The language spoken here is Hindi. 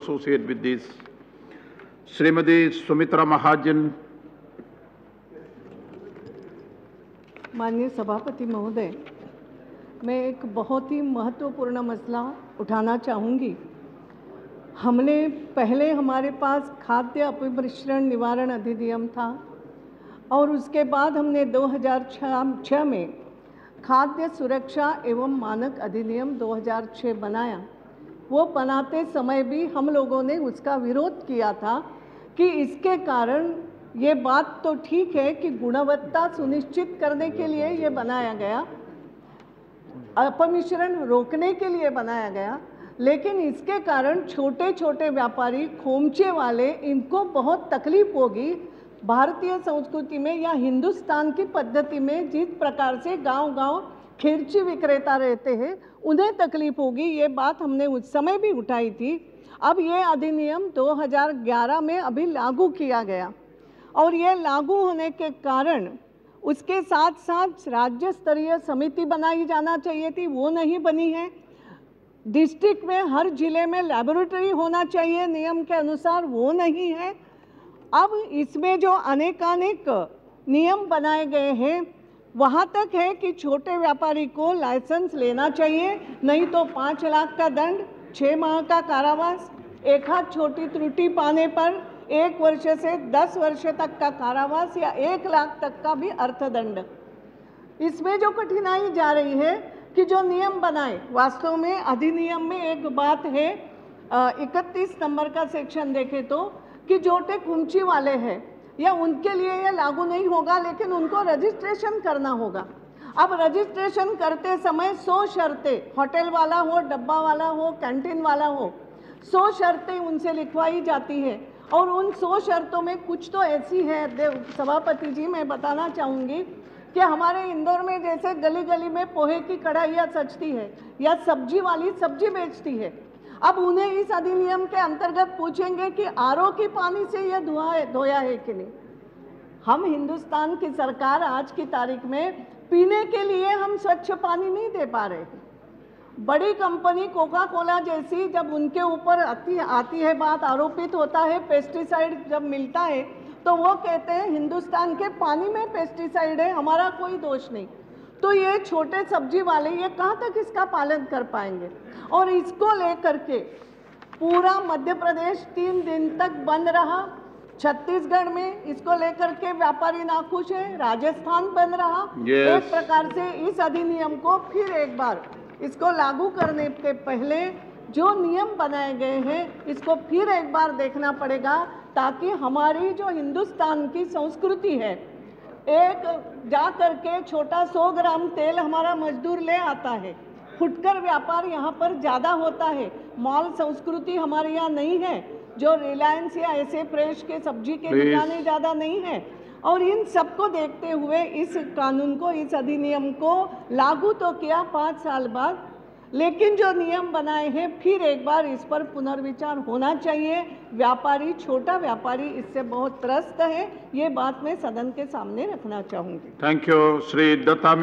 associate with this. Srimati Sumitra Mahajan. माननीय सभापति महोदय, मैं एक बहुत ही महत्वपूर्ण मसला उठाना चाहूँगी। पहले हमारे पास खाद्य अपमिश्रण निवारण अधिनियम था और उसके बाद हमने 2006 में खाद्य सुरक्षा एवं मानक अधिनियम 2006 बनाया। वो बनाते समय भी हम लोगों ने उसका विरोध किया था कि इसके कारण ये बात तो ठीक है कि गुणवत्ता सुनिश्चित करने के लिए ये बनाया गया, अपमिश्रण रोकने के लिए बनाया गया, लेकिन इसके कारण छोटे छोटे व्यापारी, खोमचे वाले, इनको बहुत तकलीफ होगी। भारतीय संस्कृति में या हिंदुस्तान की पद्धति में जिस प्रकार से गांव-गांव खिरची विक्रेता रहते हैं, उन्हें तकलीफ होगी। ये बात हमने उस समय भी उठाई थी। अब ये अधिनियम 2011 में अभी लागू किया गया और ये लागू होने के कारण उसके साथ साथ राज्य स्तरीय समिति बनाई जाना चाहिए थी, वो नहीं बनी है। डिस्ट्रिक्ट में हर जिले में लैबोरेटरी होना चाहिए नियम के अनुसार, वो नहीं है। अब इसमें जो अनेकानेक नियम बनाए गए हैं, वहाँ तक है कि छोटे व्यापारी को लाइसेंस लेना चाहिए, नहीं तो 5 लाख का दंड, 6 माह का कारावास, एक हाथ छोटी त्रुटि पाने पर 1 वर्ष से 10 वर्ष तक का कारावास या 1 लाख तक का भी अर्थदंड। इसमें जो कठिनाई जा रही है कि जो नियम बनाए, वास्तव में अधिनियम में एक बात है, 31 नंबर का सेक्शन देखें तो कि जोटे कुंची वाले हैं या उनके लिए ये लागू नहीं होगा, लेकिन उनको रजिस्ट्रेशन करना होगा। अब रजिस्ट्रेशन करते समय 100 शर्तें, होटल वाला हो, डब्बा वाला हो, कैंटीन वाला हो, 100 शर्तें उनसे लिखवाई जाती है और उन 100 शर्तों में कुछ तो ऐसी है, सभापति जी मैं बताना चाहूँगी कि हमारे इंदौर में जैसे गली गली में पोहे की कढ़ाइयाँ सजती है या सब्जी वाली सब्जी बेचती है। अब उन्हें इस अधिनियम के अंतर्गत पूछेंगे कि आरओ की पानी से यह धोया है कि नहीं। हम हिंदुस्तान की सरकार आज की तारीख में पीने के लिए हम स्वच्छ पानी नहीं दे पा रहे। बड़ी कंपनी कोका कोला जैसी जब उनके ऊपर आती है बात, आरोपित होता है पेस्टिसाइड जब मिलता है, तो वो कहते हैं हिंदुस्तान के पानी में पेस्टिसाइड है, हमारा कोई दोष नहीं। तो ये छोटे सब्जी वाले ये कहाँ तक इसका पालन कर पाएंगे? और इसको लेकर के पूरा मध्य प्रदेश 3 दिन तक बंद रहा। छत्तीसगढ़ में इसको लेकर के व्यापारी नाखुश है, राजस्थान बंद रहा। एक प्रकार से इस अधिनियम को फिर एक बार इसको लागू करने के पहले जो नियम बनाए गए हैं, इसको फिर एक बार देखना पड़ेगा, ताकि हमारी जो हिंदुस्तान की संस्कृति है, एक जा करके छोटा 100 ग्राम तेल हमारा मजदूर ले आता है, फुटकर व्यापार यहाँ पर ज़्यादा होता है, मॉल संस्कृति हमारे यहाँ नहीं है, जो रिलायंस या ऐसे फ्रेश के सब्जी के दुकानें ज़्यादा नहीं है। और इन सबको देखते हुए इस कानून को, इस अधिनियम को लागू तो किया 5 साल बाद, लेकिन जो नियम बनाए हैं फिर एक बार इस पर पुनर्विचार होना चाहिए। व्यापारी, छोटा व्यापारी इससे बहुत त्रस्त है, ये बात मैं सदन के सामने रखना चाहूँगी। Thank you. श्री दत्ता